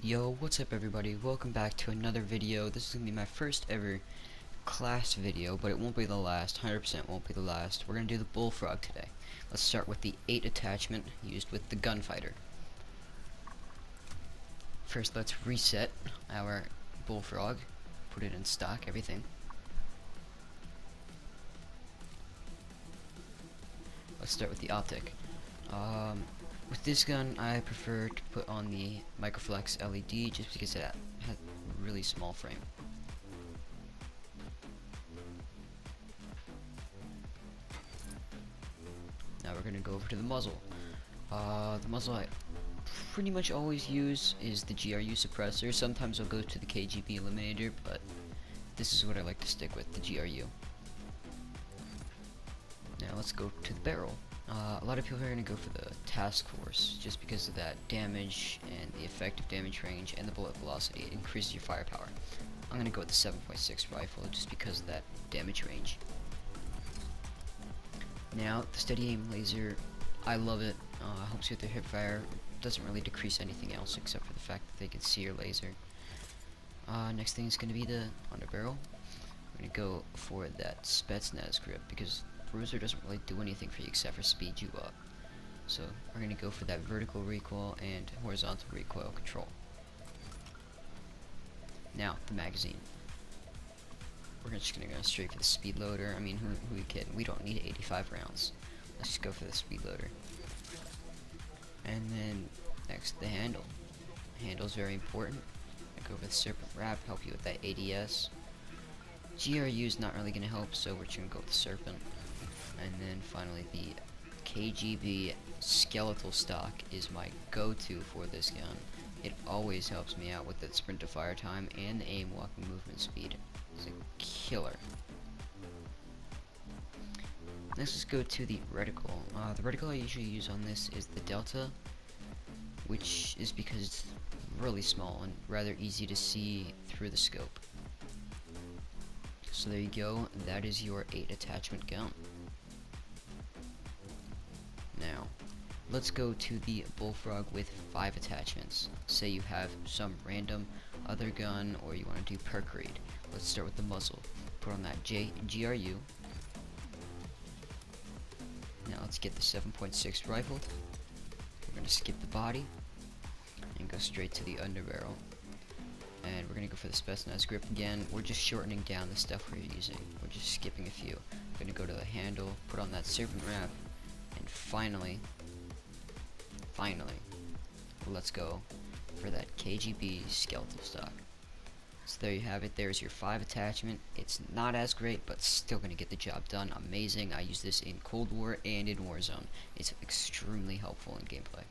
Yo, what's up everybody? Welcome back to another video. This is going to be my first ever class video, but it won't be the last. 100% won't be the last. We're going to do the Bullfrog today. Let's start with the 8 attachment used with the gunfighter. First, let's reset our Bullfrog. Put it in stock, everything. Let's start with the optic. With this gun, I prefer to put on the Microflex LED just because it has a really small frame. Now we're going to go over to the muzzle. The muzzle I pretty much always use is the GRU suppressor. Sometimes I'll go to the KGB eliminator, but this is what I like to stick with, the GRU. Now let's go to the barrel. A lot of people are going to go for the task force just because of that damage and the effective damage range and the bullet velocity. It increases your firepower. I'm going to go with the 7.6 rifle just because of that damage range. Now the steady aim laser, I love it. Helps you with the hip fire. Doesn't really decrease anything else except for the fact that they can see your laser. Next thing is going to be the Underbarrel. I'm going to go for that Spetsnaz grip because Bruiser doesn't really do anything for you except for speed you up. So we're going to go for that vertical recoil and horizontal recoil control. Now the magazine. We're just going to go straight for the speed loader. I mean, who are you kidding? We don't need 85 rounds. Let's just go for the speed loader. And then next, the handle. Handle is very important. I go for the serpent wrap, help you with that ADS. GRU is not really going to help, so we're just going to go with the serpent. And then finally the KGB skeletal stock is my go-to for this gun. It always helps me out with the sprint to fire time and the aim walking movement speed. It's a killer. Next, let's go to the reticle. The reticle I usually use on this is the Delta, which is because it's really small and rather easy to see through the scope. So there you go, that is your 8 attachment gun. Now, let's go to the Bullfrog with 5 attachments. Say you have some random other gun or you want to do perk read. Let's start with the muzzle. Put on that GRU. Now let's get the 7.6 rifle. We're going to skip the body and go straight to the underbarrel. And we're going to go for the Spetsnaz grip again. We're just shortening down the stuff we're using. We're just skipping a few. We're going to go to the handle, put on that serpent wrap, and finally, let's go for that KGB skeletal stock. So there you have it. There's your 5 attachment. It's not as great, but still going to get the job done. Amazing. I use this in Cold War and in Warzone. It's extremely helpful in gameplay.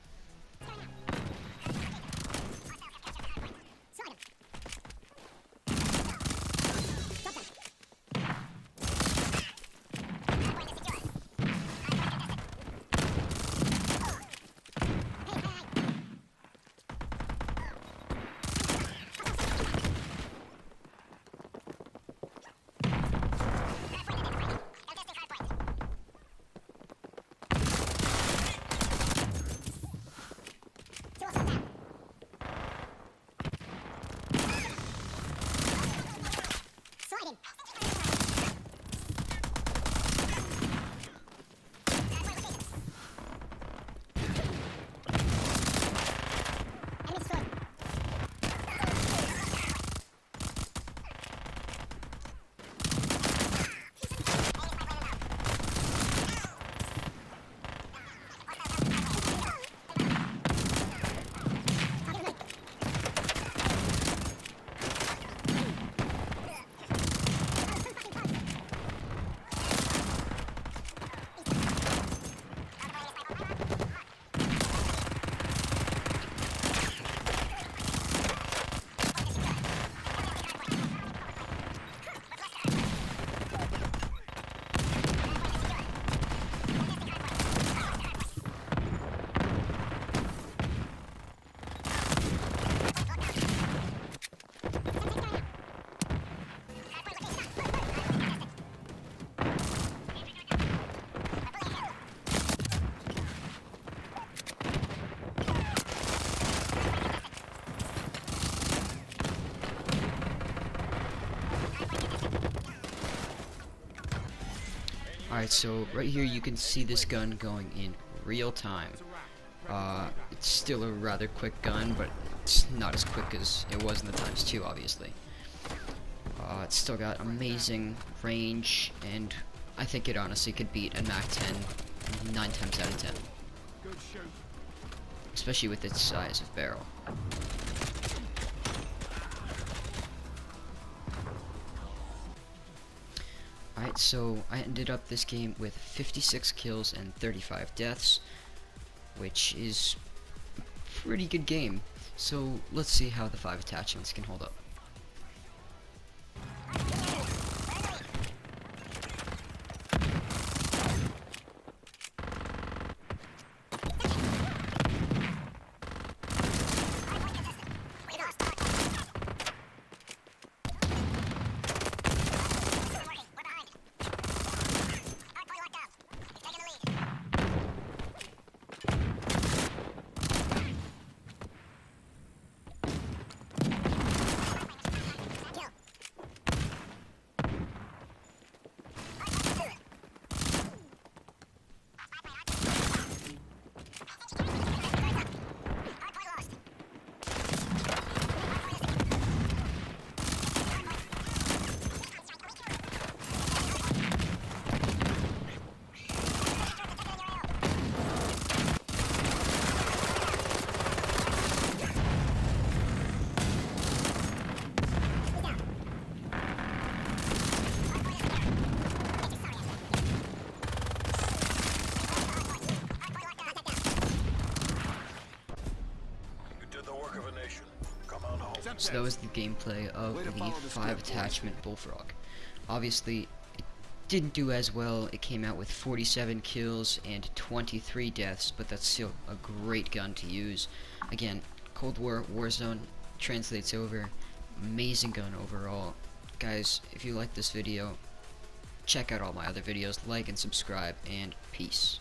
Alright, so right here you can see this gun going in real time. It's still a rather quick gun, but it's not as quick as it was in the times 2, obviously. It's still got amazing range, and I think it honestly could beat a MAC-10 9 times out of 10. Especially with its size of barrel. Alright, so I ended up this game with 56 kills and 35 deaths, which is a pretty good game. So let's see how the 5 attachments can hold up. So that was the gameplay of the 5 attachment Bullfrog. Obviously, it didn't do as well. It came out with 47 kills and 23 deaths, but that's still a great gun to use. Again, Cold War, Warzone translates over. Amazing gun overall. Guys, if you like this video, check out all my other videos, like and subscribe, and peace.